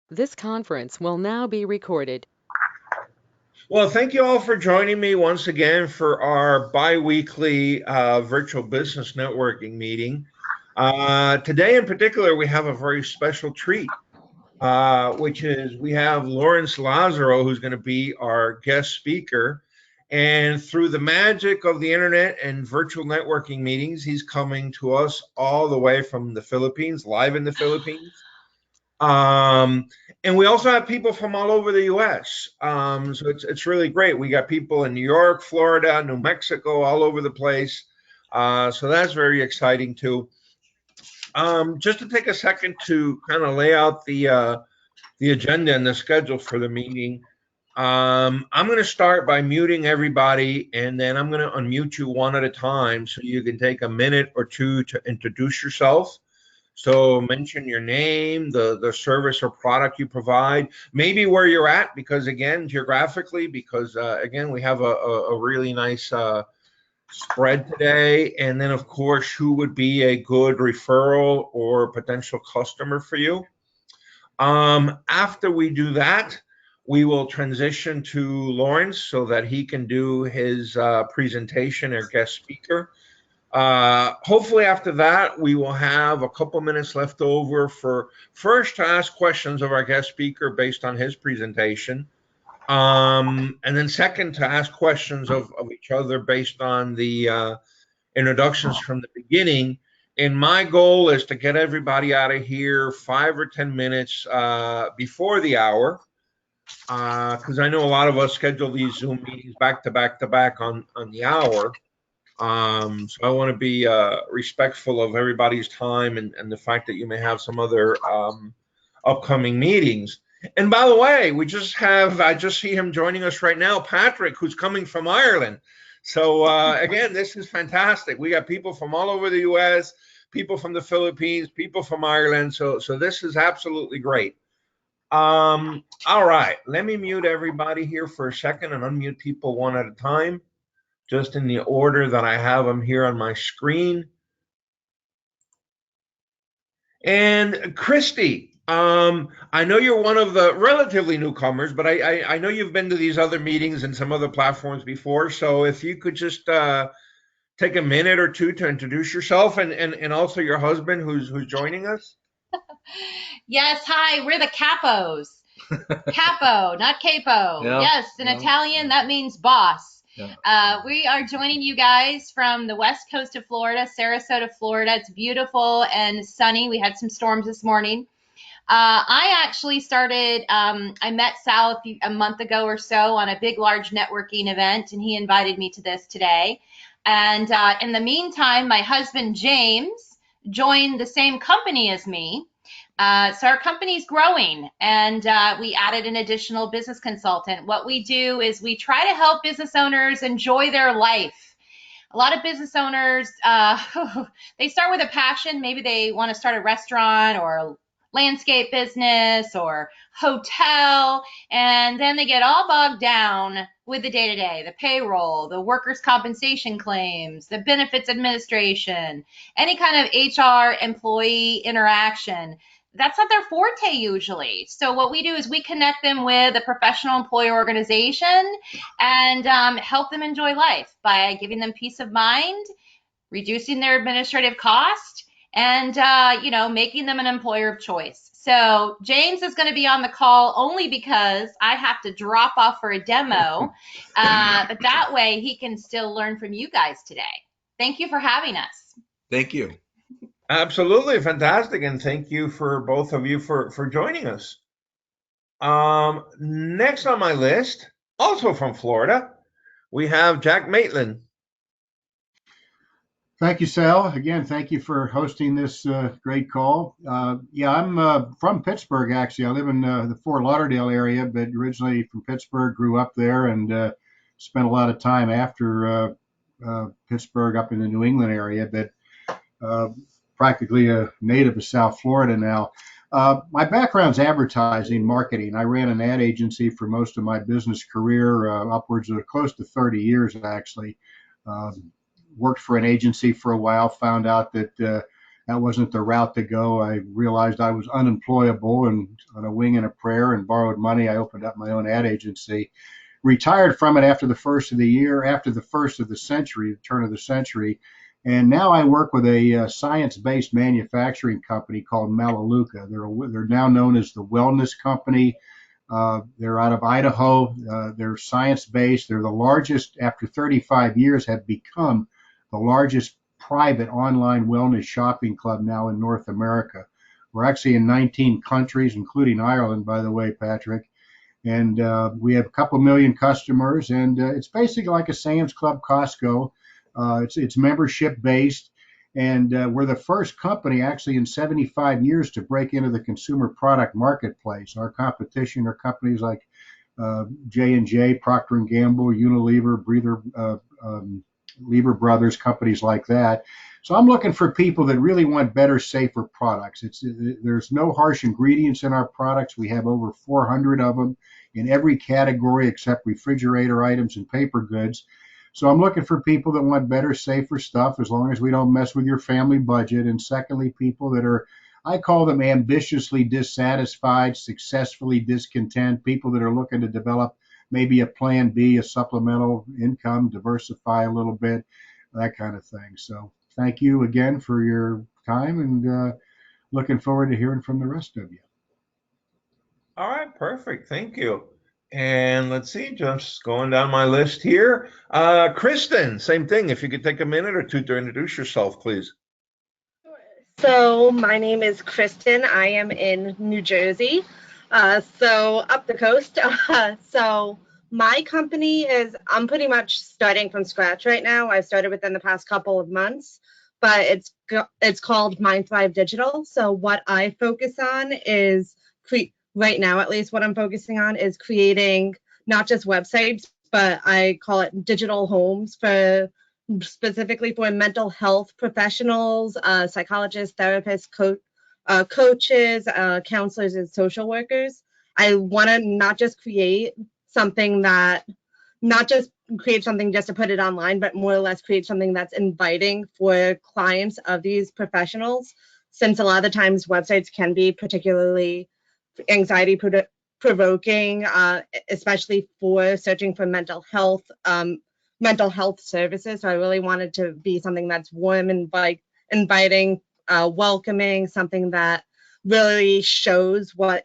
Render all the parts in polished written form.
This conference will now be recorded. Well, thank you all for joining me once again for our bi-weekly virtual business networking meeting. Today in particular, we have a very special treat, which is we have Laurence Lazaro, who's going to be our guest speaker. And through the magic of the internet and virtual networking meetings, he's coming to us all the way from the Philippines, live in the Philippines. Um, and we also have people from all over the U.S. So it's really great. We got people in New York, Florida, New Mexico, all over the place. So that's very exciting too. Just to take a second to kind of lay out the agenda and the schedule for the meeting. I'm going to start by muting everybody, and then I'm going to unmute you one at a time so you can take a minute or two to introduce yourself. So mention your name, the service or product you provide, maybe where you're at, because again, geographically, because again, we have a really nice spread today. And then of course, who would be a good referral or potential customer for you. After we do that, we will transition to Laurence so that he can do his presentation or guest speaker. Hopefully after that, we will have a couple minutes left over for first to ask questions of our guest speaker based on his presentation. And then second to ask questions of each other based on the introductions from the beginning. And my goal is to get everybody out of here 5 or 10 minutes before the hour, because I know a lot of us schedule these Zoom meetings back to back to back on the hour. So I want to be respectful of everybody's time and the fact that you may have some other upcoming meetings. And by the way, I just see him joining us right now, Patrick, who's coming from Ireland. So again, this is fantastic. We got people from all over the US, people from the Philippines, people from Ireland. So this is absolutely great. All right, let me mute everybody here for a second and unmute people one at a time, just in the order that I have them here on my screen. And Christy, I know you're one of the relatively newcomers, but I know you've been to these other meetings and some other platforms before. So if you could just take a minute or two to introduce yourself and also your husband who's joining us. Yes, hi, we're the capos. Capo, not capo. Yeah, Yes, in yeah. Italian, that means boss. Yeah. We are joining you guys from the west coast of Florida, Sarasota, Florida. It's beautiful and sunny. We had some storms this morning. I actually started, I met Sal a month ago or so on a big, large networking event, and he invited me to this today. And in the meantime, my husband, James, joined the same company as me. So our company's growing, and we added an additional business consultant. What we do is we try to help business owners enjoy their life. A lot of business owners, they start with a passion. Maybe they want to start a restaurant or a landscape business or hotel, and then they get all bogged down with the day-to-day, the payroll, the workers' compensation claims, the benefits administration, any kind of HR employee interaction. That's not their forte usually. So what we do is we connect them with a professional employer organization and help them enjoy life by giving them peace of mind, reducing their administrative cost, and making them an employer of choice. So James is going to be on the call only because I have to drop off for a demo, but that way he can still learn from you guys today. Thank you for having us. Thank you. Absolutely fantastic, and thank you for both of you for joining us. Next on my list, also from Florida, we have Jack Maitland. Thank you, Sal. Again, thank you for hosting this great call. I'm from Pittsburgh, actually. I live in the Fort Lauderdale area, but originally from Pittsburgh, grew up there, and spent a lot of time after Pittsburgh up in the New England area, but practically a native of South Florida now. My background's advertising, marketing. I ran an ad agency for most of my business career, upwards of close to 30 years, actually. Worked for an agency for a while, found out that that wasn't the route to go. I realized I was unemployable, and on a wing and a prayer and borrowed money, I opened up my own ad agency. Retired from it after the first of the year, after the first of the century, the turn of the century. And now I work with a science-based manufacturing company called Melaleuca. They're now known as the Wellness Company. They're out of Idaho. They're science-based. They're the largest, after 35 years, have become the largest private online wellness shopping club now in North America. We're actually in 19 countries, including Ireland, by the way, Patrick. And we have a couple million customers, and it's basically like a Sam's Club, Costco. It's membership based, and we're the first company actually in 75 years to break into the consumer product marketplace. Our competition are companies like J&J, Procter & Gamble, Unilever, Lever Brothers, companies like that. So I'm looking for people that really want better, safer products. There's no harsh ingredients in our products. We have over 400 of them in every category except refrigerator items and paper goods. So I'm looking for people that want better, safer stuff, as long as we don't mess with your family budget. And secondly, people that are, I call them ambitiously dissatisfied, successfully discontent, people that are looking to develop maybe a plan B, a supplemental income, diversify a little bit, that kind of thing. So thank you again for your time, and looking forward to hearing from the rest of you. All right, perfect. Thank you. And let's see, just going down my list here. Kristen, same thing. If you could take a minute or two to introduce yourself, please. So my name is Kristen. I am in New Jersey, so up the coast. So my company I'm pretty much starting from scratch right now. I started within the past couple of months, but it's called Mind Thrive Digital. So what I focus on is right now, at least what I'm focusing on is creating not just websites, but I call it digital homes specifically for mental health professionals, psychologists, therapists, coaches, counselors, and social workers. I want to not just create something just to put it online, but more or less create something that's inviting for clients of these professionals, since a lot of the times websites can be particularly anxiety provoking, especially for searching for mental health services. So I really wanted to be something that's warm and inviting, welcoming, something that really shows what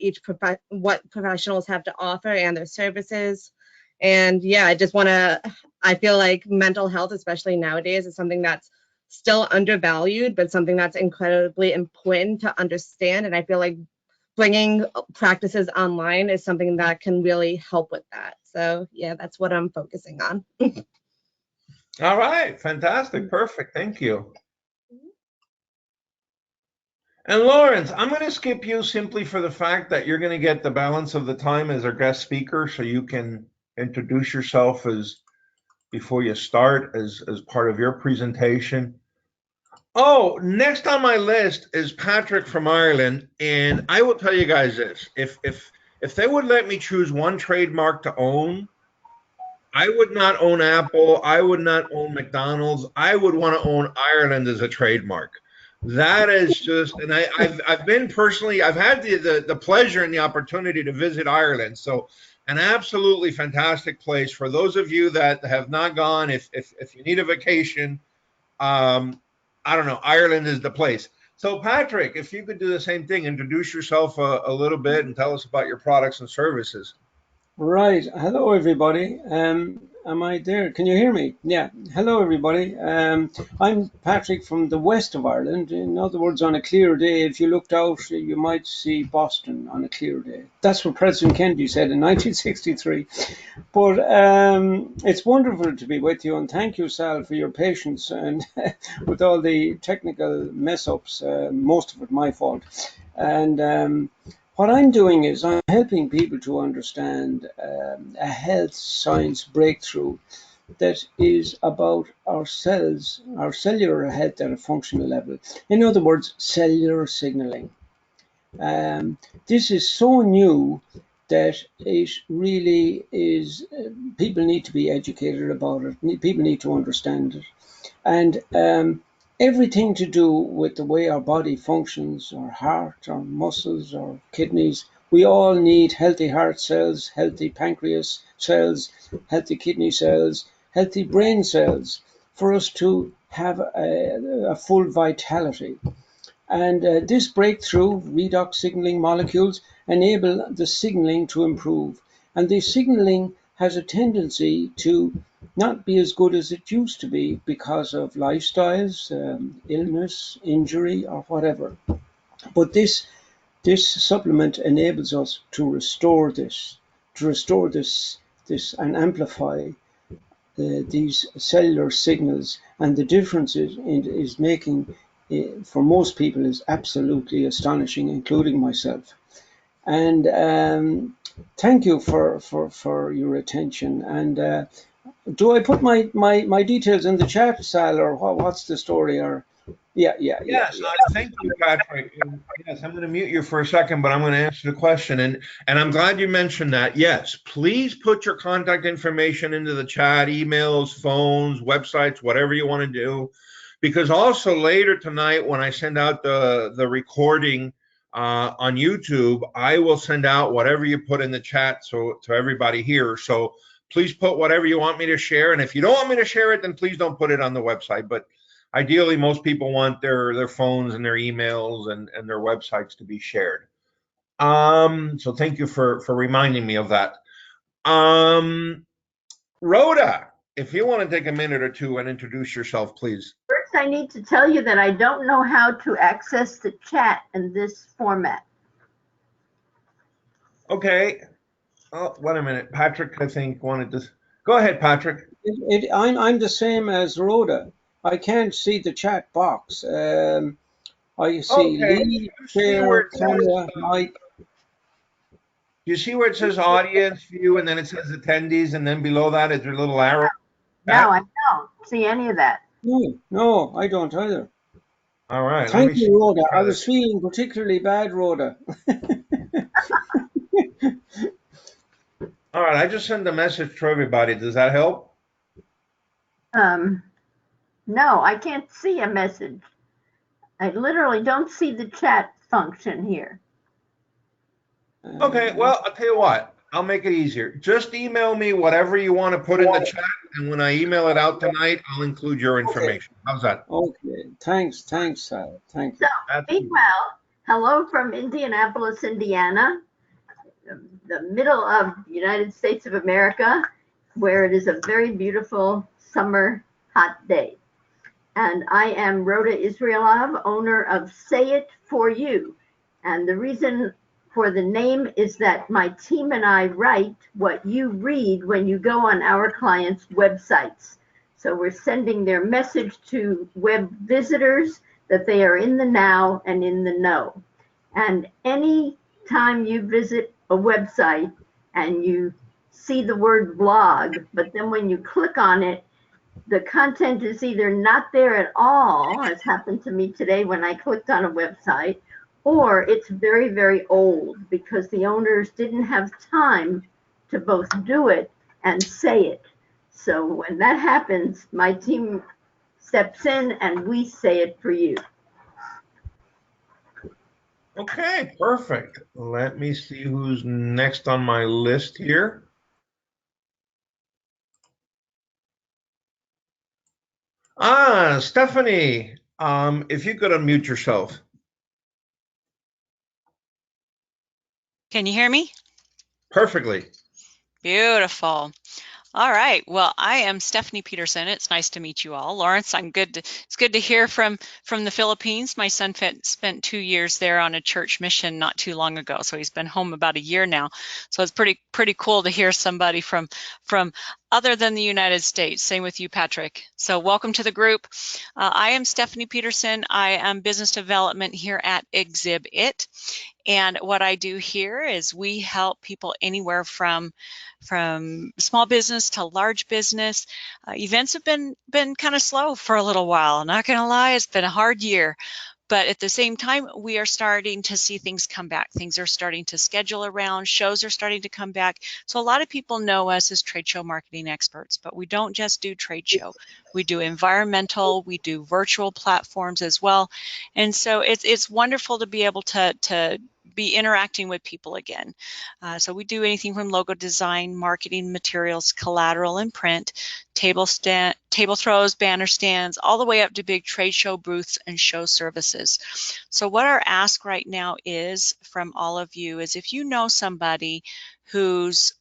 what professionals have to offer and their services. And yeah, I feel like mental health, especially nowadays, is something that's still undervalued, but something that's incredibly important to understand. And I feel like bringing practices online is something that can really help with that. So yeah, that's what I'm focusing on. All right, fantastic, perfect, thank you. And Laurence, I'm going to skip you simply for the fact that you're going to get the balance of the time as our guest speaker, so you can introduce yourself before you start as part of your presentation. Oh, next on my list is Patrick from Ireland, and I will tell you guys this: if they would let me choose one trademark to own, I would not own Apple. I would not own McDonald's. I would want to own Ireland as a trademark. That is just, and I've been personally, I've had the pleasure and the opportunity to visit Ireland. So an absolutely fantastic place for those of you that have not gone. If you need a vacation, I don't know, Ireland is the place. So Patrick, if you could do the same thing, introduce yourself a little bit and tell us about your products and services. Right. Hello, everybody. Am I there? Can you hear me? Yeah. Hello, everybody. I'm Patrick from the west of Ireland. In other words, on a clear day, if you looked out, you might see Boston on a clear day. That's what President Kennedy said in 1963. But it's wonderful to be with you, and thank you, Sal, for your patience and with all the technical mess-ups, most of it my fault. And what I'm doing is I'm helping people to understand a health science breakthrough that is about our cells, our cellular health at a functional level. In other words, cellular signaling. This is so new that it really is, people need to be educated about it. People need to understand it. And everything to do with the way our body functions, our heart, our muscles, our kidneys. We all need healthy heart cells, healthy pancreas cells, healthy kidney cells, healthy brain cells for us to have a full vitality. And this breakthrough redox signaling molecules enable the signaling to improve. And the signaling has a tendency to not be as good as it used to be because of lifestyles, illness, injury, or whatever. But this supplement enables us to restore this, and amplify these cellular signals. And the difference is making, for most people, is absolutely astonishing, including myself. And thank you for your attention. And do I put my details in the chat, Sal, or what's the story? Or Yes, thank you, Patrick. And yes, I'm going to mute you for a second, but I'm going to answer the question. And I'm glad you mentioned that. Yes, please put your contact information into the chat, emails, phones, websites, whatever you want to do. Because also later tonight, when I send out the recording on YouTube, I will send out whatever you put in the chat to everybody here. So please put whatever you want me to share. And if you don't want me to share it, then please don't put it on the website. But ideally, most people want their phones and their emails and their websites to be shared. So thank you for reminding me of that. Rhoda, if you want to take a minute or two and introduce yourself, please. First, I need to tell you that I don't know how to access the chat in this format. Okay. Oh, wait a minute. Patrick, I think, wanted to. Go ahead, Patrick. I'm the same as Rhoda. I can't see the chat box. I see lead, share, camera, mic. You see where it says audience view and then it says attendees and then below that is your little arrow? No, I don't see any of that. No, I don't either. All right. Thank you, Rhoda. I was feeling particularly bad, Rhoda. All right. I just sent a message to everybody. Does that help? No, I can't see a message. I literally don't see the chat function here. Okay, well, I'll tell you what. I'll make it easier. Just email me whatever you want to put in the chat, and when I email it out tonight, I'll include your information. How's that? Okay. Thanks, Sal. Thank you. So, meanwhile, hello from Indianapolis, Indiana, the middle of the United States of America, where it is a very beautiful summer hot day. And I am Rhoda Israelov, owner of Say It For You. And the reason for the name is that my team and I write what you read when you go on our clients' websites. So we're sending their message to web visitors that they are in the now and in the know. And any time you visit a website and you see the word blog, but then when you click on it, the content is either not there at all, as happened to me today when I clicked on a website, or it's very, very old because the owners didn't have time to both do it and say it. So when that happens, my team steps in and we say it for you. Okay, perfect. Let me see who's next on my list here. Stephanie, if you could unmute yourself. Can you hear me? Perfectly. Beautiful. All right. Well, I am Stephanie Peterson. It's nice to meet you all. Laurence, it's good to hear from the Philippines. My son spent 2 years there on a church mission not too long ago, so he's been home about a year now. So it's pretty cool to hear somebody from other than the United States. Same with you, Patrick. So welcome to the group. I am Stephanie Peterson. I am business development here at Exhibit. And what I do here is we help people anywhere from small business to large business. Events have been kind of slow for a little while. I'm not going to lie, it's been a hard year. But at the same time, we are starting to see things come back. Things are starting to schedule around. Shows are starting to come back. So a lot of people know us as trade show marketing experts, but we don't just do trade show. We do environmental, we do virtual platforms as well. And so it's wonderful to be able to be interacting with people again. So we do anything from logo design, marketing materials, collateral and print, table throws, banner stands, all the way up to big trade show booths and show services. So what our ask right now is from all of you is, if you know somebody who's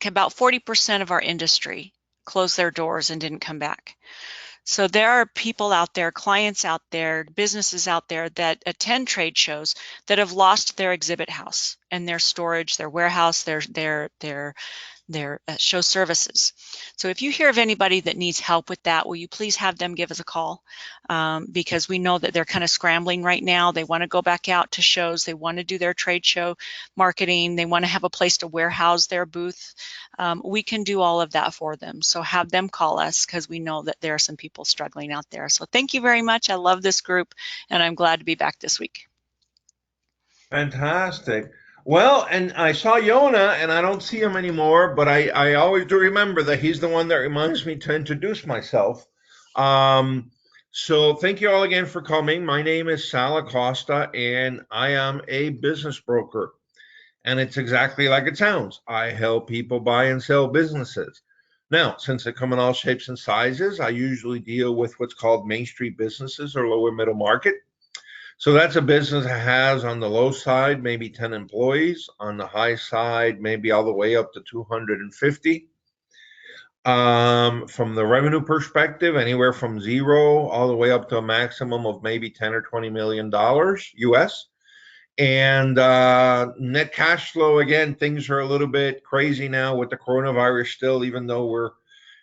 about 40% of our industry closed their doors and didn't come back. So there are people out there, clients out there, businesses out there that attend trade shows that have lost their exhibit house and their storage, their warehouse, their show services. So if you hear of anybody that needs help with that, will you please have them give us a call? Because we know that they're kind of scrambling right now. They want to go back out to shows. They want to do their trade show marketing. They want to have a place to warehouse their booth. We can do all of that for them. So have them call us, because we know that there are some people struggling out there. So thank you very much. I love this group, and I'm glad to be back this week. Fantastic. Well, and I saw Yona, and I don't see him anymore, but I always do remember that he's the one that reminds me to introduce myself. So thank you all again for coming. My name is Sal Acosta, and I am a business broker. And it's exactly like it sounds. I help people buy and sell businesses. Now, since they come in all shapes and sizes, I usually deal with what's called Main Street businesses or lower middle market. So that's a business that has, on the low side, maybe 10 employees. On the high side, maybe all the way up to 250. From the revenue perspective, anywhere from zero all the way up to a maximum of maybe 10 or $20 million US. And net cash flow, again, things are a little bit crazy now with the coronavirus still, even though we're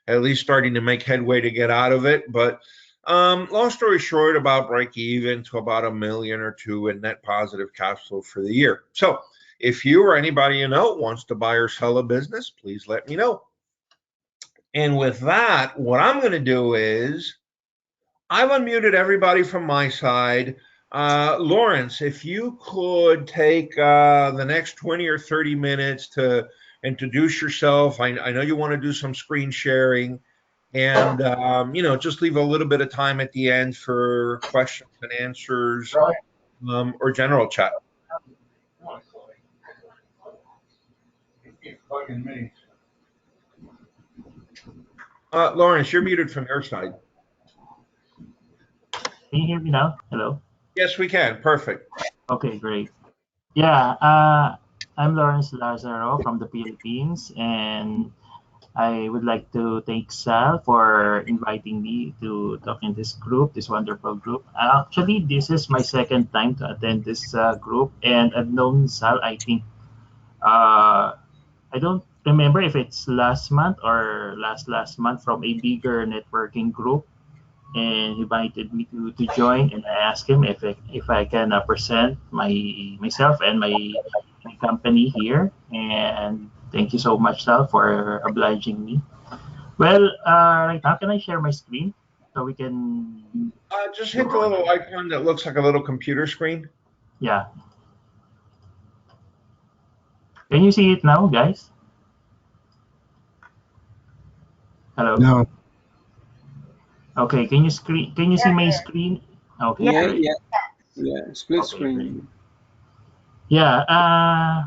at least starting to make headway to get out of it. But long story short, about break even to about $1 million or $2 million in net positive cash flow for the year. So if you or anybody you know wants to buy or sell a business, please let me know. And with that, what I'm going to do is I've unmuted everybody from my side. Laurence, if you could take the next 20 or 30 minutes to introduce yourself. I know you want to do some screen sharing, and just leave a little bit of time at the end for questions and answers, or general chat. Laurence, you're muted from your side. Can you hear me now? Hello? Yes, we can. Perfect. Okay, great. Yeah, I'm Laurence Lazaro from the Philippines, and I would like to thank Sal for inviting me to talk in this group, this wonderful group. Actually, this is my second time to attend this group, and I've known Sal, I think, I don't remember if it's last month or last month, from a bigger networking group. And he invited me to join, and I asked him if I can present myself and my company here. And thank you so much, Sal, for obliging me. Well, right now, can I share my screen so we can? Just hit the little icon that looks like a little computer screen. Yeah. Can you see it now, guys? Hello. No. Okay. Can you see my screen? Okay. Yeah. Split screen. Yeah.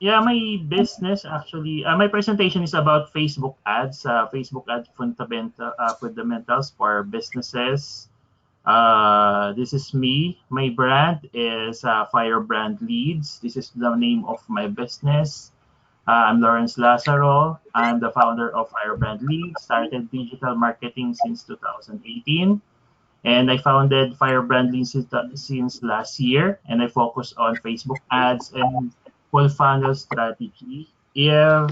Yeah, my business actually, my presentation is about Facebook ads, Facebook ad fundamentals for businesses. This is me. My brand is FireBrand Leads. This is the name of my business. I'm Laurence Lazaro. I'm the founder of FireBrand Leads. Started digital marketing since 2018. And I founded FireBrand Leads since last year. And I focus on Facebook ads and full funnel strategy. If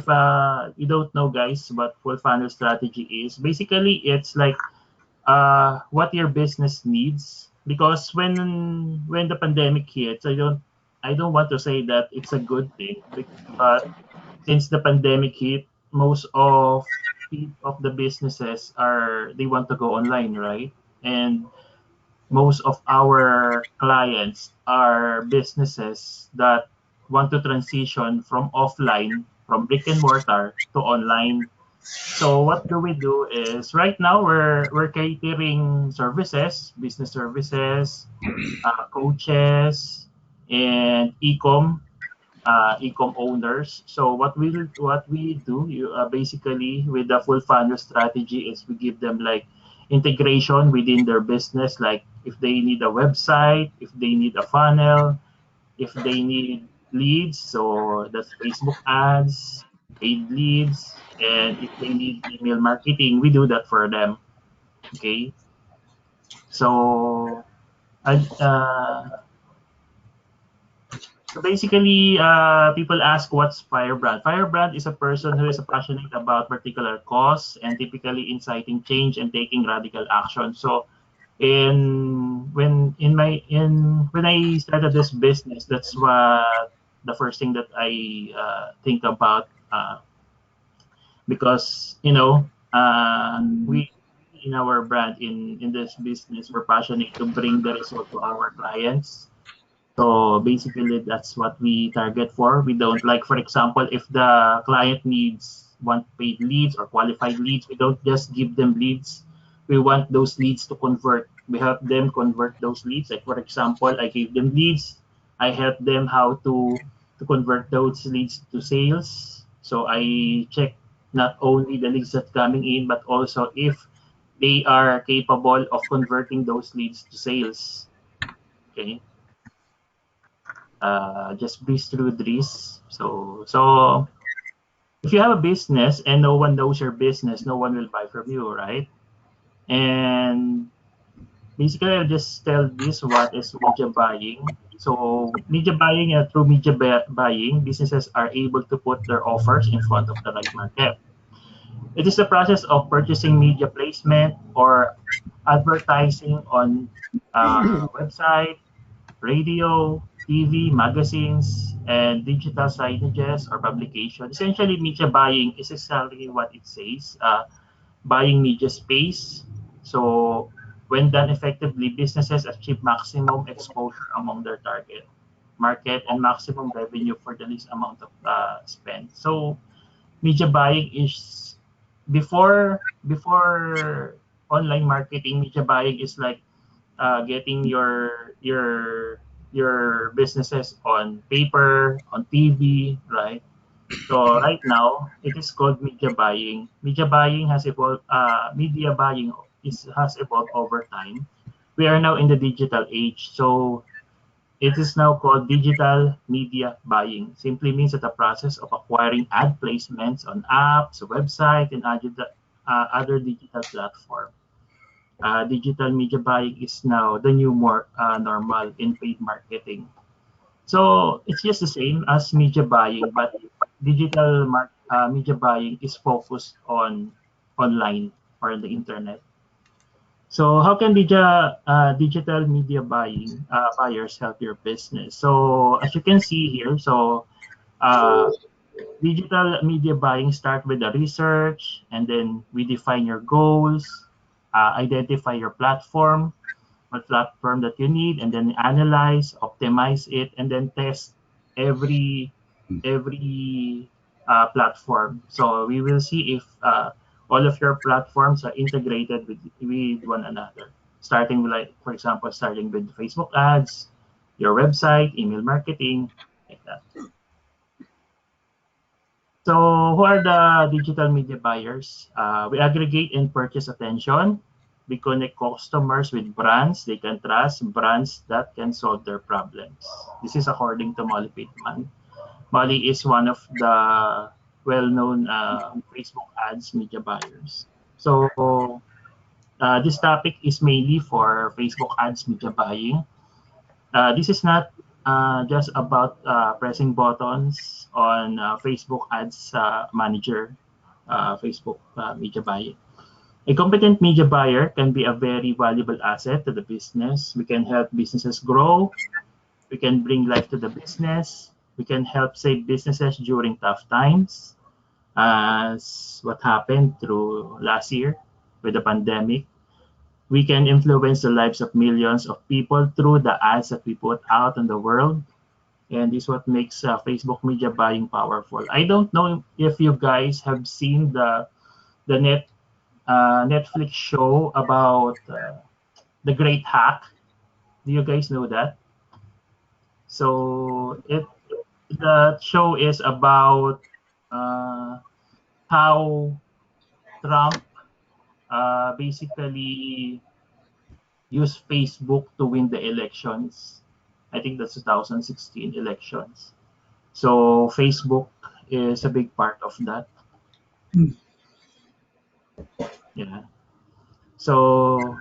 you don't know, guys, what full funnel strategy is, basically it's like what your business needs. Because when the pandemic hits, I don't want to say that it's a good thing, but since the pandemic hit, most of the businesses they want to go online, right? And most of our clients are businesses that want to transition from offline, from brick and mortar to online. So what do we do is right now we're catering services, business services, coaches, and e-com owners. So what we do basically with the full funnel strategy is we give them like integration within their business, like if they need a website, if they need a funnel, if they need leads, so that's Facebook ads, paid leads, and if they need email marketing, we do that for them. Okay, so I, so basically, people ask what's FireBrand. FireBrand is a person who is passionate about particular cause and typically inciting change and taking radical action. So, when I started this business, that's what the first thing that I think about, because we in our brand in this business, we're passionate to bring the result to our clients. So basically, that's what we target for. We don't like, for example, if the client want paid leads or qualified leads, we don't just give them leads. We want those leads to convert. We help them convert those leads. Like for example, I gave them leads. I help them how to convert those leads to sales. So I check not only the leads that coming in, but also if they are capable of converting those leads to sales. Okay. Just breeze through this. So if you have a business and no one knows your business, no one will buy from you, right? And basically, I'll just tell this what is media buying. So media buying, through media buying, businesses are able to put their offers in front of the right market. It is the process of purchasing media placement or advertising on website, radio, TV, magazines, and digital signages or publication. Essentially, media buying is exactly what it says, buying media space. So when done effectively, businesses achieve maximum exposure among their target market and maximum revenue for the least amount of spend. So media buying is before online marketing. Media buying is like getting your businesses on paper, on TV, right? So right now it is called media buying. Media buying has evolved. Media buying has evolved over time. We are now in the digital age, so it is now called digital media buying. Simply means that the process of acquiring ad placements on apps, website, and other digital platforms. Digital media buying is now the new more normal in paid marketing. So it's just the same as media buying, but media buying is focused on online or the internet. So how can digital media buyers help your business? So as you can see here, so uh, digital media buying start with the research, and then we define your goals, identify your platform, what platform that you need, and then analyze, optimize it, and then test every platform. So we will see if all of your platforms are integrated with one another. Starting with, like, for example, starting with Facebook ads, your website, email marketing, like that. So who are the digital media buyers? We aggregate and purchase attention. We connect customers with brands they can trust, brands that can solve their problems. This is according to Molly Pittman. Molly is one of the well-known Facebook ads media buyers. So this topic is mainly for Facebook ads media buying. This is not just about pressing buttons on Facebook Ads Manager, Facebook media buying. A competent media buyer can be a very valuable asset to the business. We can help businesses grow. We can bring life to the business. We can help save businesses during tough times, as what happened through last year with the pandemic. We can influence the lives of millions of people through the ads that we put out in the world. And this is what makes Facebook media buying powerful. I don't know if you guys have seen the Netflix show about the Great Hack. Do you guys know that? So the show is about how Trump basically used Facebook to win the elections. I think that's 2016 elections. So Facebook is a big part of that. Yeah. So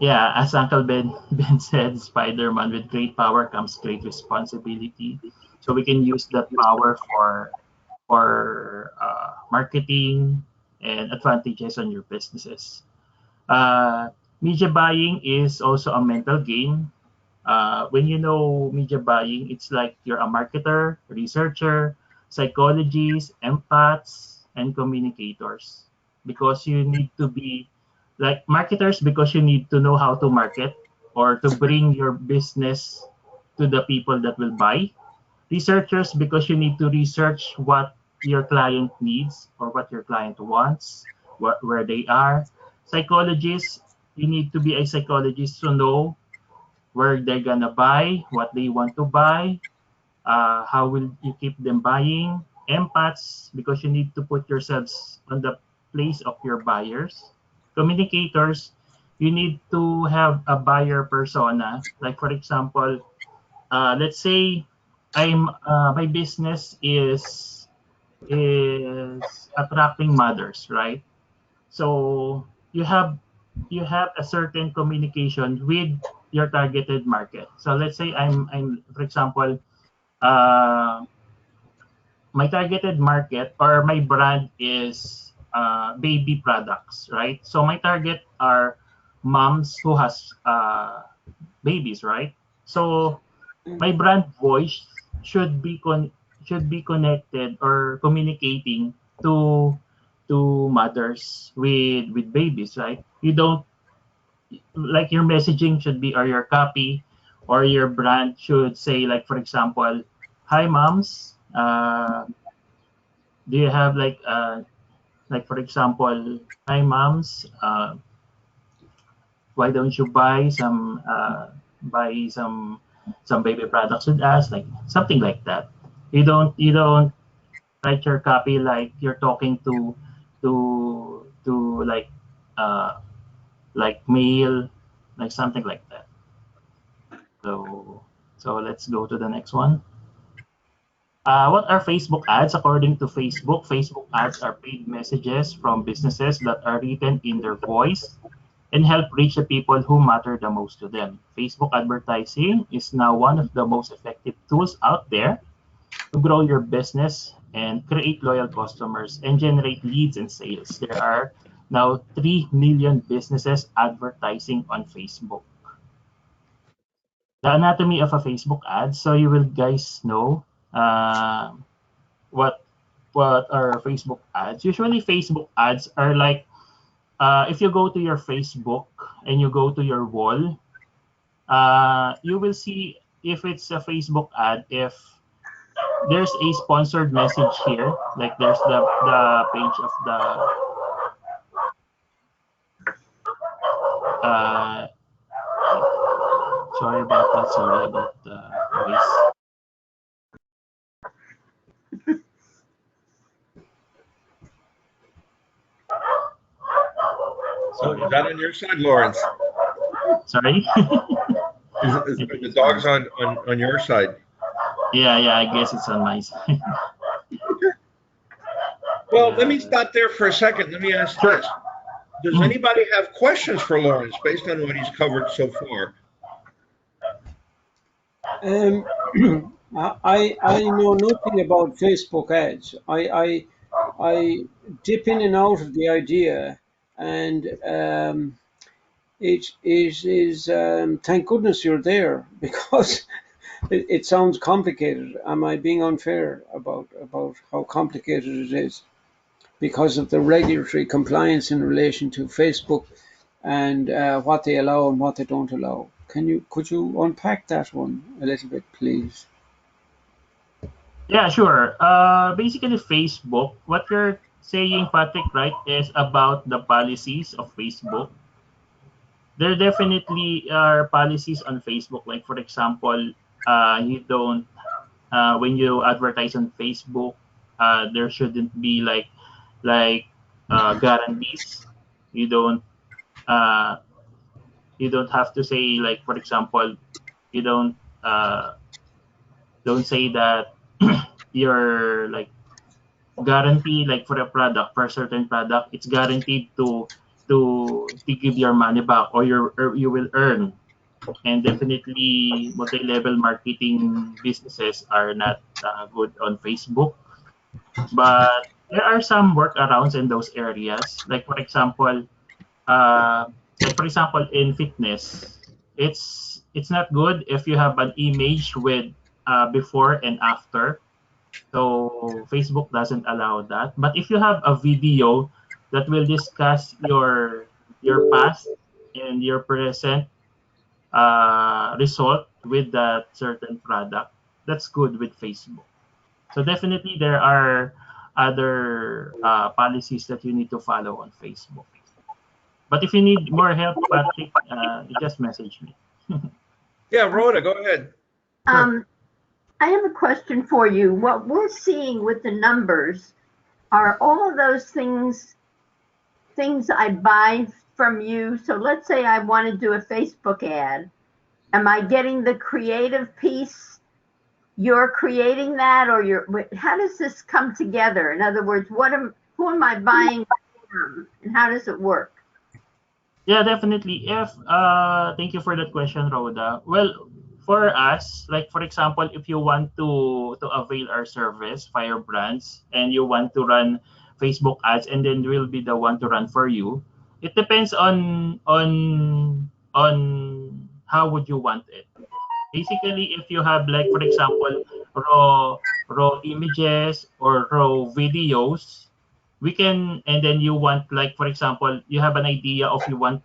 yeah, as Uncle Ben said, Spider-Man, with great power comes great responsibility. So we can use that power for marketing and advantages on your businesses. Media buying is also a mental game. When you know media buying, it's like you're a marketer, researcher, psychologist, empaths, and communicators. Because you need to be like marketers, because you need to know how to market or to bring your business to the people that will buy. Researchers, because you need to research what your client needs or what your client wants, where they are. Psychologists, you need to be a psychologist to know where they're gonna buy, what they want to buy, how will you keep them buying. Empaths, because you need to put yourselves on the place of your buyers. Communicators, you need to have a buyer persona. Like for example, let's say my business is attracting mothers, right? So you have a certain communication with your targeted market. So let's say I'm for example, uh, my targeted market or my brand is baby products, right? So my target are moms who has babies, right? So my brand voice should be connected or communicating to mothers with babies, right? You don't like your messaging should be or your copy or your brand should say like for example, hi moms, do you have like for example, hi moms, why don't you buy some baby products with us, like something like that. You don't write your copy like you're talking to like mail, like something like that. So let's go to the next one. What are Facebook ads? According to Facebook, Facebook ads are paid messages from businesses that are written in their voice and help reach the people who matter the most to them. Facebook advertising is now one of the most effective tools out there to grow your business and create loyal customers and generate leads and sales. There are now 3 million businesses advertising on Facebook. The anatomy of a Facebook ad. So you will guys know what are Facebook ads. Usually Facebook ads are like if you go to your Facebook and you go to your wall, you will see if it's a Facebook ad, if there's a sponsored message here, like there's the page of the sorry about the voice. So is that on your side, Laurence? Sorry. Is the dog's on your side? Yeah, I guess it's on my side. Well, let me stop there for a second. Let me ask this. Does anybody have questions for Laurence based on what he's covered so far? I know nothing about Facebook ads. I dip in and out of the idea, and it is thank goodness you're there because it sounds complicated. Am I being unfair about how complicated it is because of the regulatory compliance in relation to Facebook and what they allow and what they don't allow. Could you unpack that one a little bit, please? Yeah, sure. Basically, Facebook, what you're saying, Patrick, right, is about the policies of Facebook. There definitely are policies on Facebook. Like, for example, you don't, when you advertise on Facebook, there shouldn't be like guarantees. You don't, uh, you don't have to say, like, for example, you uh, don't say that you're like guarantee, like for a product, for a certain product, it's guaranteed to give your money back, or you will earn. And definitely multi-level marketing businesses are not good on Facebook, but there are some workarounds in those areas. Uh, like for example in fitness, it's not good if you have an image with before and after. So Facebook doesn't allow that. But if you have a video that will discuss your past and your present result with that certain product, that's good with Facebook. So definitely there are other policies that you need to follow on Facebook. But if you need more help, Patrick, just message me. Yeah, Rhoda, go ahead. I have a question for you. What we're seeing with the numbers are all of those things I buy from you. So let's say I want to do a Facebook ad. Am I getting the creative piece? You're creating that, or how does this come together? In other words, who am I buying from, and how does it work? Yeah, definitely. Thank you for that question, Rhoda. Well, for us, like for example, if you want to avail our service, FireBrands, and you want to run Facebook ads, and then we'll be the one to run for you. It depends on how would you want it. Basically, if you have, like for example, raw images or raw videos, we can, and then you want, like for example, you have an idea of you want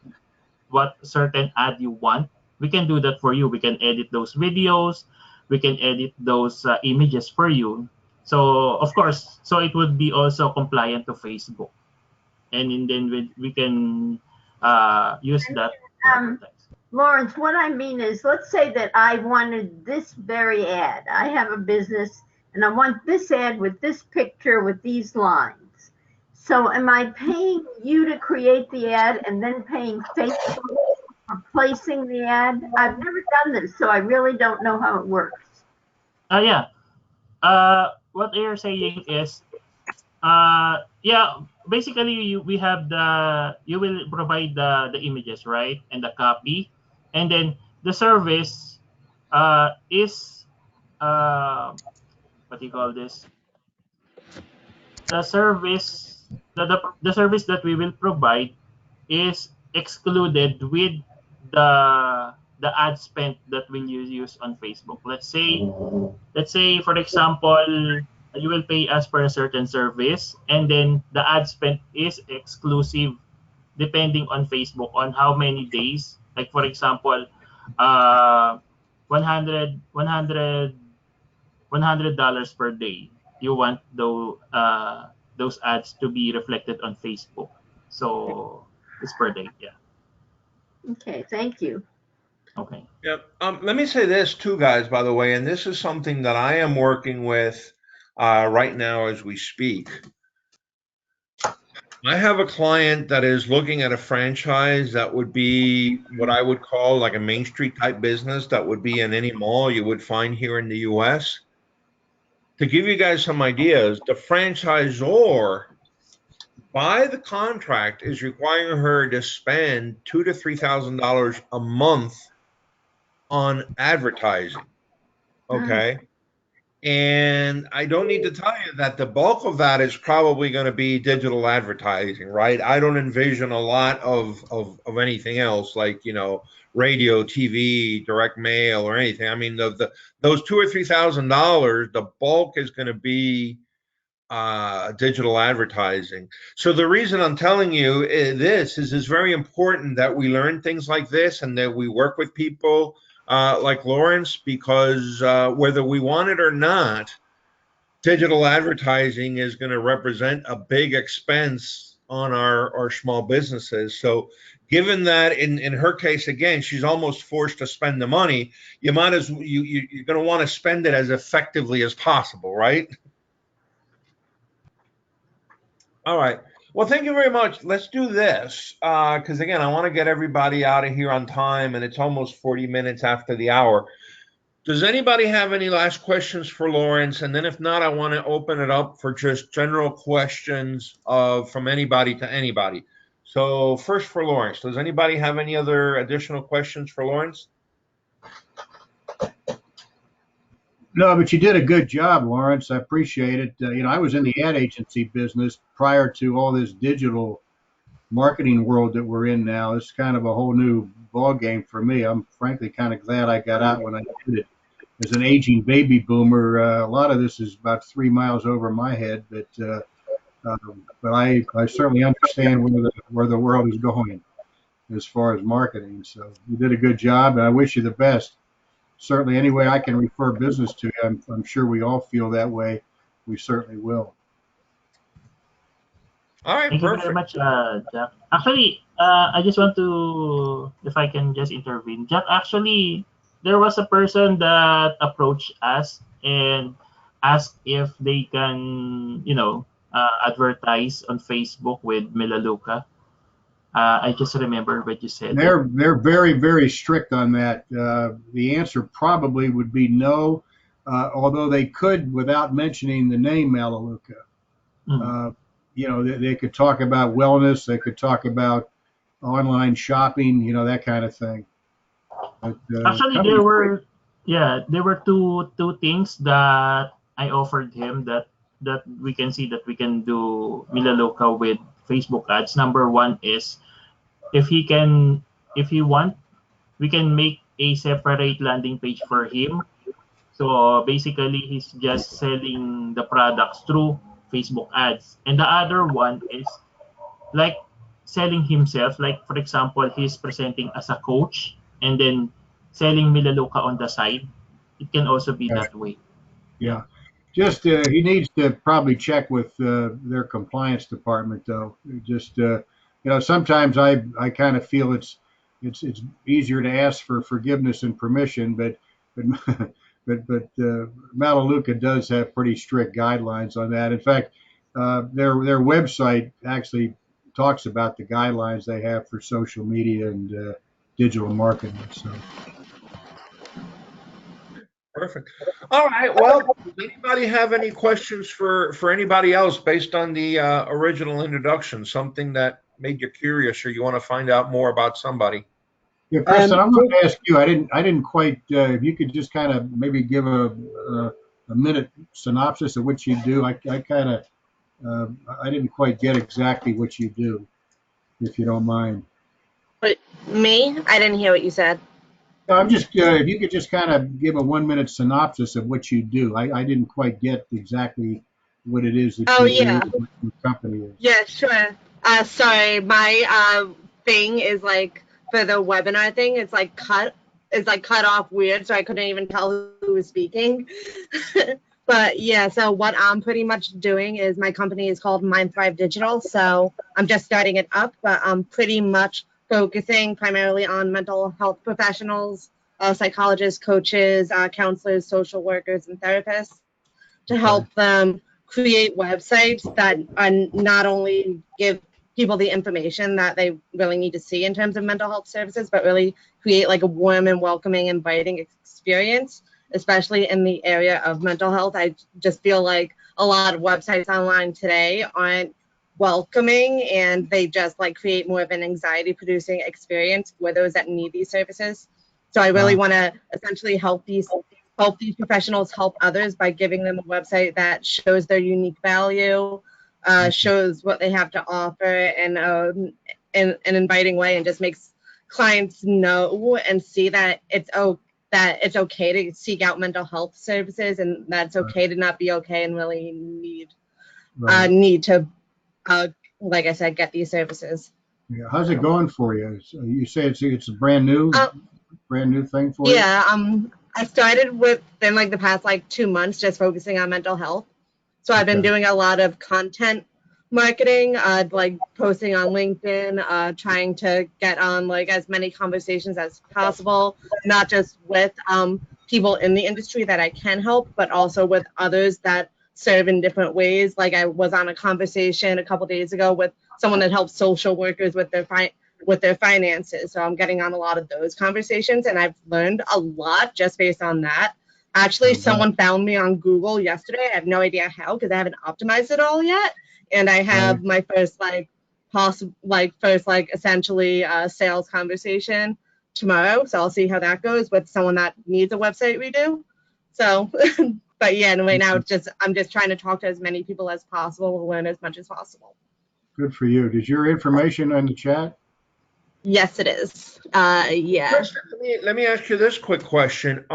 what certain ad you want, we can do that for you. We can edit those videos, we can edit those images for you. So of course, so it would be also compliant to Facebook, and then we can use that to advertise. Laurence, what I mean is, let's say that I wanted this very ad. I have a business and I want this ad with this picture with these lines. So am I paying you to create the ad and then paying Facebook for placing the ad? I've never done this, so I really don't know how it works. Yeah. What you're saying is, yeah, basically we have you will provide the images, right, and the copy, and then the service is what do you call this? The service the service that we will provide is excluded with the ad spend that will you use on Facebook. Let's say for example, you will pay us for a certain service, and then the ad spend is exclusive depending on Facebook on how many days. Like for example, uh 100 $100 per day. You want those ads to be reflected on Facebook. So it's per day, yeah. Okay, thank you. Okay. Yep. Let me say this too, guys, by the way, and this is something that I am working with right now as we speak. I have a client that is looking at a franchise that would be what I would call like a Main Street type business that would be in any mall you would find here in the US. To give you guys some ideas, the franchisor by the contract is requiring her to spend $2,000 to $3,000 a month on advertising. Okay. And I don't need to tell you that the bulk of that is probably going to be digital advertising, right? I don't envision a lot of anything else like, radio, TV, direct mail, or anything. I mean, those $2,000 or $3,000, the bulk is going to be digital advertising. So the reason I'm telling you this is it's very important that we learn things like this and that we work with people like Laurence, because whether we want it or not, digital advertising is going to represent a big expense on our small businesses. So given that in her case, again, she's almost forced to spend the money, you might as you're going to want to spend it as effectively as possible, right? All right. Well, thank you very much. Let's do this because, again, I want to get everybody out of here on time, and it's almost 40 minutes after the hour. Does anybody have any last questions for Laurence? And then if not, I want to open it up for just general questions from anybody to anybody. So first for Laurence, does anybody have any other additional questions for Laurence? No, but you did a good job, Laurence. I appreciate it. I was in the ad agency business prior to all this digital marketing world that we're in now. It's kind of a whole new ball game for me. I'm frankly kind of glad I got out when I did it. As an aging baby boomer, a lot of this is about 3 miles over my head, but I certainly understand where the world is going as far as marketing. So you did a good job, and I wish you the best. Certainly, any way I can refer business to you, I'm sure we all feel that way. We certainly will. All right, Thank perfect. you very much, Jack. Actually, I just want to, if I can just intervene. Jack, actually, there was a person that approached us and asked if they can, advertise on Facebook with Melaleuca. I just remember what you said. They're very, very strict on that. The answer probably would be no, although they could without mentioning the name Melaleuca. They could talk about wellness. They could talk about online shopping, that kind of thing. But, actually, there were two things that I offered him that we can see that we can do Melaleuca with Facebook ads. Number one is if he want, we can make a separate landing page for him. So basically, he's just selling the products through Facebook ads. And the other one is like selling himself. Like, for example, he's presenting as a coach and then selling Melaleuca on the side. It can also be that way. Yeah. Just he needs to probably check with their compliance department, though. Just sometimes I kind of feel it's easier to ask for forgiveness and permission, but Melaleuca does have pretty strict guidelines on that. In fact, their website actually talks about the guidelines they have for social media and digital marketing. So. Perfect. All right. Well, does anybody have any questions for anybody else based on the original introduction? Something that made you curious, or you want to find out more about somebody? Yeah, Kristen, I'm going to ask you. I didn't quite. If you could just kind of maybe give a minute synopsis of what you do. I kind of I didn't quite get exactly what you do, if you don't mind. But me? I didn't hear what you said. I'm just, if you could just kind of give a 1 minute synopsis of what you do. I didn't quite get exactly what it is that you do, what your company is. Yeah, sure. Sorry, my thing is like for the webinar thing, it's like cut off weird, so I couldn't even tell who was speaking. But yeah, so what I'm pretty much doing is my company is called Mind Thrive Digital, so I'm just starting it up, but I'm pretty much focusing primarily on mental health professionals, psychologists, coaches, counselors, social workers, and therapists to help them create websites that not only give people the information that they really need to see in terms of mental health services, but really create like a warm and welcoming, inviting experience, especially in the area of mental health. I just feel like a lot of websites online today aren't welcoming, and they just like create more of an anxiety producing experience for those that need these services. So I really want to essentially help these professionals help others by giving them a website that shows their unique value, shows what they have to offer in an inviting way, and just makes clients know and see that it's okay to seek out mental health services, and that's okay to not be okay and really need Right. need to, like I said, get these services. Yeah. How's it going for you? You say it's a brand new thing for you? Yeah, I started within like the past like 2 months, just focusing on mental health. So I've been Okay. doing a lot of content marketing, like posting on LinkedIn, trying to get on like as many conversations as possible, not just with people in the industry that I can help, but also with others that serve in different ways. Like I was on a conversation a couple days ago with someone that helps social workers with their finances. So I'm getting on a lot of those conversations, and I've learned a lot just based on that. Actually, someone found me on Google yesterday. I have no idea how, because I haven't optimized it all yet. And I have my first essentially sales conversation tomorrow. So I'll see how that goes with someone that needs a website redo. So, but yeah, and right now I'm just trying to talk to as many people as possible, learn as much as possible. Good for you. Is your information in the chat? Yes, it is. Yeah. Kristen, let me ask you this quick question.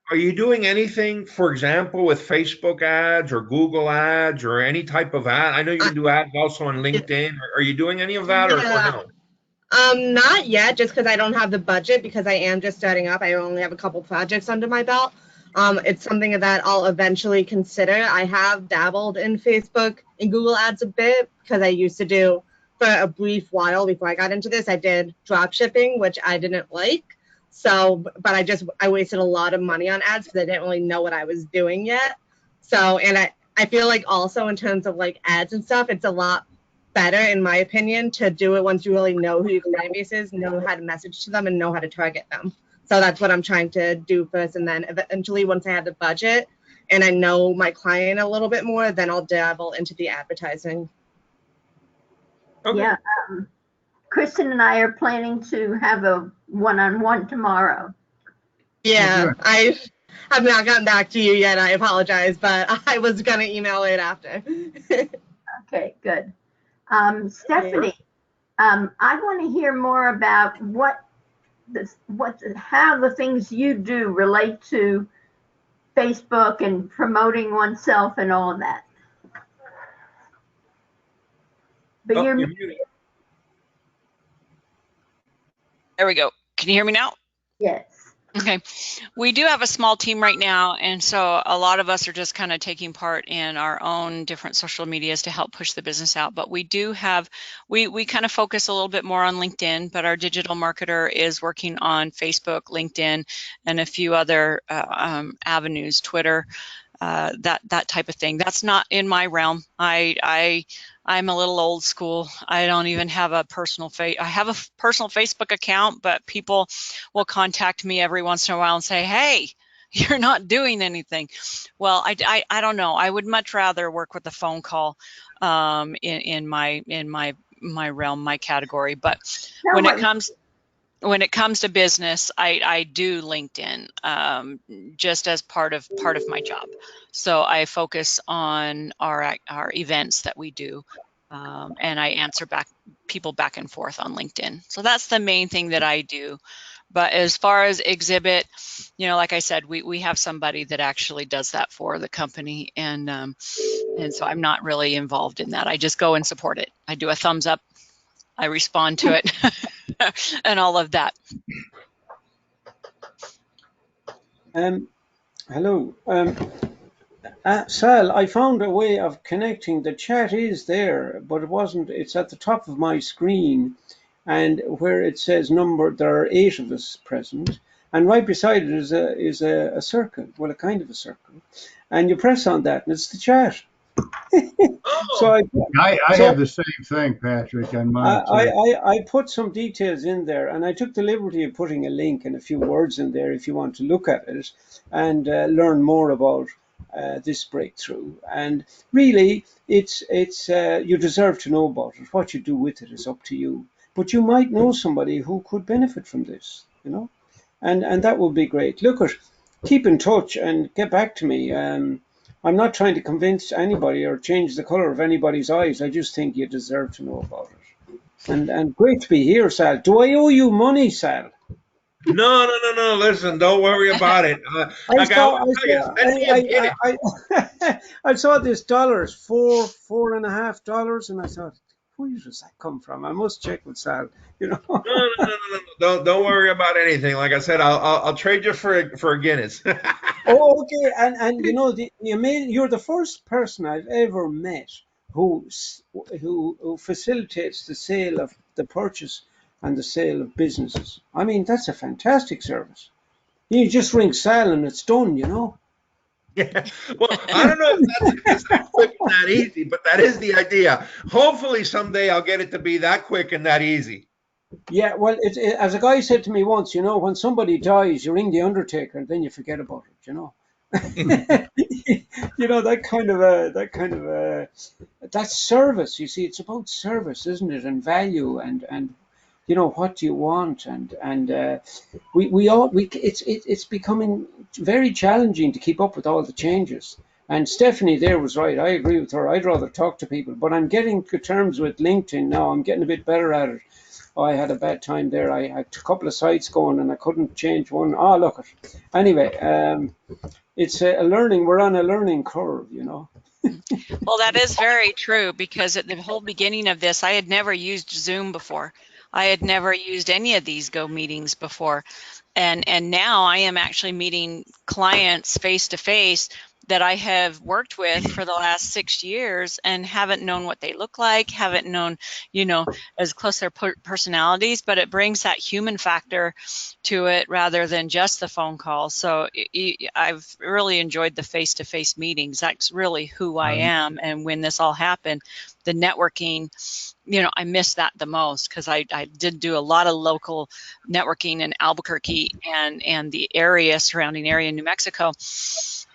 Are you doing anything, for example, with Facebook ads or Google ads or any type of ad? I know you can do ads also on LinkedIn. Are you doing any of that or no? Not yet, just because I don't have the budget, because I am just starting up. I only have a couple projects under my belt. It's something that I'll eventually consider. I have dabbled in Facebook and Google ads a bit, because I used to do, for a brief while before I got into this, I did drop shipping, which I didn't like. So, but I wasted a lot of money on ads because I didn't really know what I was doing yet. So, and I feel like also in terms of like ads and stuff, it's a lot better, in my opinion, to do it once you really know who your client base is, know how to message to them, and know how to target them. So that's what I'm trying to do first. And then eventually, once I have the budget and I know my client a little bit more, then I'll dabble into the advertising. Okay. Yeah. Kristen and I are planning to have a one-on-one tomorrow. Yeah, I have not gotten back to you yet. I apologize, but I was going to email it after. Okay, good. Stephanie, I want to hear more about how the things you do relate to Facebook and promoting oneself and all of that. But you're muted. There we go. Can you hear me now? Yes. Okay. We do have a small team right now, and so a lot of us are just kind of taking part in our own different social medias to help push the business out. But we do have, we kind of focus a little bit more on LinkedIn, but our digital marketer is working on Facebook, LinkedIn, and a few other avenues, Twitter, that type of thing. That's not in my realm. I'm a little old school. I don't even have a personal I have a personal Facebook account, but people will contact me every once in a while and say, "Hey, you're not doing anything." Well, I don't know. I would much rather work with a phone call in my realm, my category. But when it comes to business, I do LinkedIn just as part of my job. So I focus on our events that we do, and I answer people back and forth on LinkedIn. So that's the main thing that I do. But as far as exhibit, like I said, we have somebody that actually does that for the company, and so I'm not really involved in that. I just go and support it. I do a thumbs up, I respond to it, and all of that. Hello. Sal, I found a way of connecting. The chat is there, but it's at the top of my screen, and where it says number, there are 8 of us present, and right beside it is a circle, well, a kind of a circle, and you press on that, and it's the chat. So I have the same thing, Patrick, on mine too. I put some details in there, and I took the liberty of putting a link and a few words in there if you want to look at it and learn more about this breakthrough. And really, it's you deserve to know about it. What you do with it is up to you. But you might know somebody who could benefit from this, and that would be great. Keep in touch and get back to me. I'm not trying to convince anybody or change the color of anybody's eyes. I just think you deserve to know about it. And great to be here, Sal. Do I owe you money, Sal? No. Listen, don't worry about it. Like I always tell you, send me a Guinness. I saw this dollars, $4.50, and I thought, where does that come from? I must check with Sal, you know. No. Don't worry about anything. Like I said, I'll trade you for a Guinness. Oh, okay. And you know, you're the first person I've ever met who facilitates the sale of the purchase and the sale of businesses. I mean, that's a fantastic service. You just ring Sal and it's done, you know. Yeah. Well, I don't know if that's that quick and that easy, but that is the idea. Hopefully someday I'll get it to be that quick and that easy. Yeah, well, as a guy said to me once, you know, when somebody dies, you ring the undertaker and then you forget about it, you know. You know, that's service. You see, it's about service, isn't it? And value and you know, what do you want? And it's becoming very challenging to keep up with all the changes. And Stephanie there was right. I agree with her. I'd rather talk to people, but I'm getting to terms with LinkedIn now. I'm getting a bit better at it. I had a bad time there. I had a couple of sites going and I couldn't change one. Oh, look. Anyway, it's a learning. We're on a learning curve, you know. Well, that is very true, because at the whole beginning of this, I had never used Zoom before. I had never used any of these Go meetings before. And now I am actually meeting clients face to face that I have worked with for the last 6 years and haven't known what they look like, haven't known, you know, as close their personalities, but it brings that human factor to it rather than just the phone call. So I've really enjoyed the face-to-face meetings. That's really who I am. And when this all happened, the networking, you know, I missed that the most, because I did do a lot of local networking in Albuquerque and the surrounding area in New Mexico.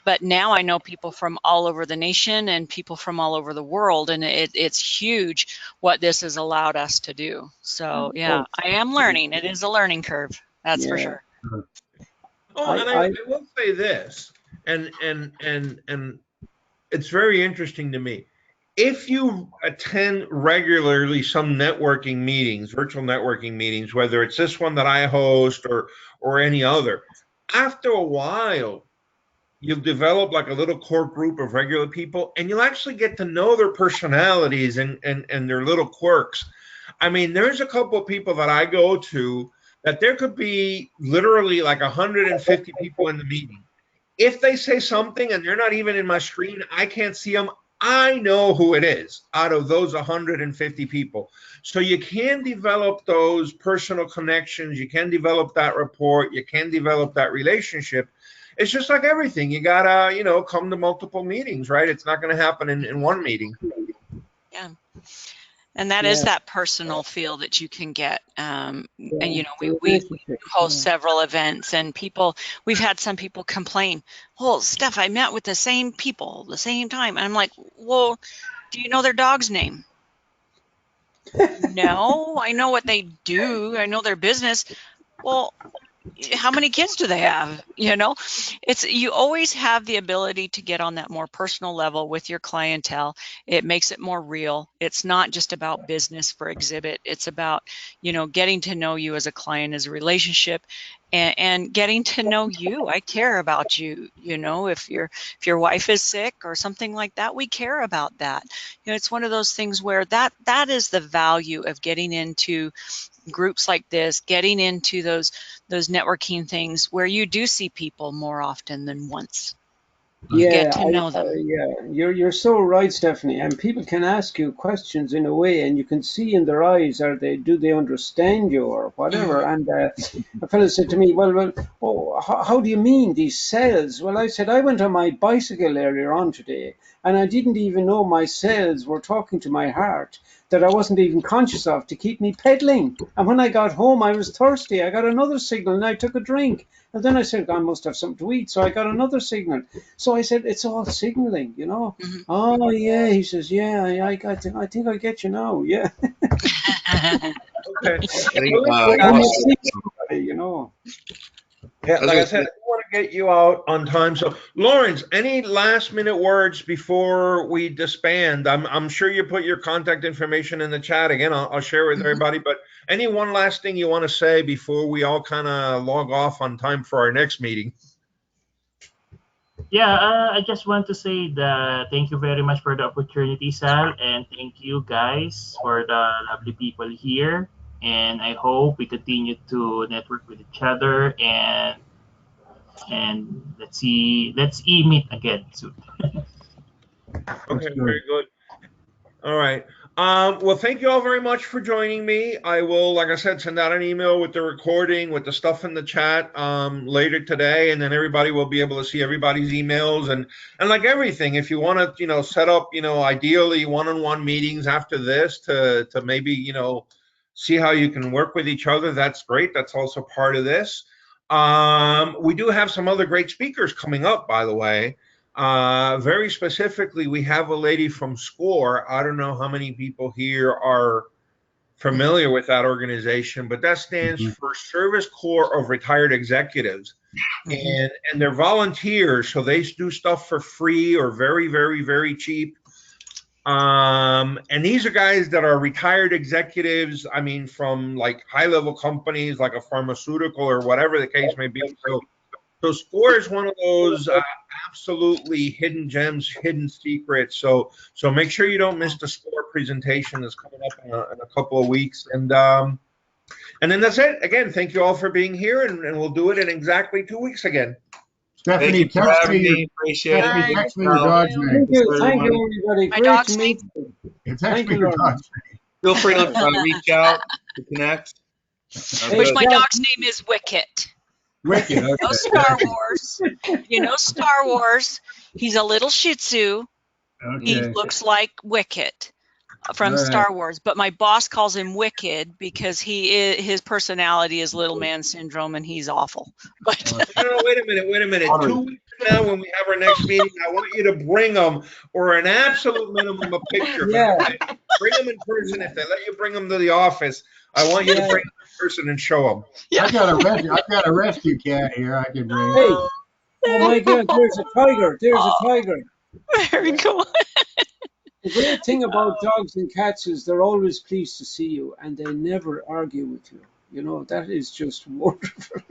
But now I know people from all over the nation and people from all over the world, and it's huge what this has allowed us to do. So yeah, I am learning. It is a learning curve, that's for sure. Oh, and I will say this, and it's very interesting to me. If you attend regularly some networking meetings, virtual networking meetings, whether it's this one that I host or any other, after a while, you'll develop like a little core group of regular people, and you'll actually get to know their personalities and their little quirks. I mean, there's a couple of people that I go to that there could be literally like 150 people in the meeting. If they say something and they're not even in my screen, I can't see them, I know who it is out of those 150 people. So you can develop those personal connections. You can develop that rapport. You can develop that relationship. It's just like everything. You gotta, you know, come to multiple meetings, right? It's not going to happen in one meeting. Yeah. And that is that personal feel that you can get. And, you know, we host several events, and we've had some people complain, well, Steph, I met with the same people the same time. And I'm like, well, do you know their dog's name? No, I know what they do. I know their business. Well, how many kids do they have? You know, you always have the ability to get on that more personal level with your clientele. It makes it more real. It's not just about business for exhibit. It's about, you know, getting to know you as a client, as a relationship, and getting to know you. I care about you. You know, if your wife is sick or something like that, we care about that. You know, it's one of those things where that is the value of getting into groups like this, getting into those networking things where you do see people more often than once. You get to know them. You're so right, Stephanie. And people can ask you questions in a way, and you can see in their eyes, do they understand you or whatever? And a fellow said to me, well, how do you mean these cells? Well, I said, I went on my bicycle earlier on today, and I didn't even know my cells were talking to my heart, that I wasn't even conscious of, to keep me pedaling. And when I got home, I was thirsty. I got another signal and I took a drink. And then I said, I must have something to eat. So I got another signal. So I said, it's all signaling, you know. Oh, yeah. He says, yeah, I think I get you now. Yeah. Okay. You know. Yeah, like I said, I want to get you out on time. So, Laurence, any last minute words before we disband? I'm sure you put your contact information in the chat. Again, I'll share with everybody. But any one last thing you want to say before we all kind of log off on time for our next meeting? Yeah, I just want to say that thank you very much for the opportunity, Sal, and thank you guys for the lovely people here. And I hope we continue to network with each other and let's meet again soon. Okay, very good. All right. Well, thank you all very much for joining me. I will, like I said, send out an email with the recording, with the stuff in the chat later today, and then everybody will be able to see everybody's emails and like everything. If you want to, set up, ideally one-on-one meetings after this to maybe, see how you can work with each other, that's great. That's also part of this. We do have some other great speakers coming up, by the way. Very specifically, we have a lady from SCORE. I don't know how many people here are familiar with that organization, but that stands for Service Corps of Retired Executives. And they're volunteers, so they do stuff for free or very, very, very cheap. And these are guys that are retired executives, I mean, from like high-level companies like a pharmaceutical or whatever the case may be. So SCORE is one of those absolutely hidden gems, hidden secrets. So make sure you don't miss the SCORE presentation that's coming up in a couple of weeks. And then that's it. Again, thank you all for being here, and we'll do it in exactly 2 weeks again. Stephanie, text me your dog's name. Thank you, everybody. My Great dog's to name. meet you. Text me your dog's name. Feel free to reach out to connect. Which my dog's name is Wicket. Wicked. You know Star Wars. You know Star Wars. He's a little Shih Tzu. Okay. He looks like Wicket from All right. Star Wars, but my boss calls him Wicked because his personality is little man syndrome, and he's awful. But No, wait a minute. 2 weeks from now, when we have our next meeting, I want you to bring them, or an absolute minimum, a picture. Yeah. Bring them in person. If they let you bring them to the office, I want you to bring them in person and show them. I've got a rescue cat here I can bring. Hey, oh my God, there's a tiger. There's a tiger. very cool. The great thing about dogs and cats is they're always pleased to see you, and they never argue with you. You know, that is just wonderful.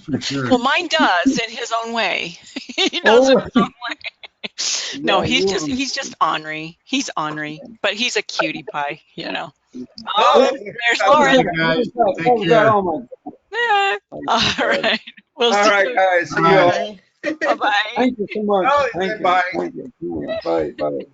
For sure. Well, mine does in his own way. He does it his own way. No, he's just ornery. He's ornery, but he's a cutie pie, Oh, there's okay. Lauren. Guys, take care. Yeah. All right. We'll All see right, you. guys. See you all. Bye-bye. Thank you so much. Oh, Thank you. bye. Thank you. Bye. Bye.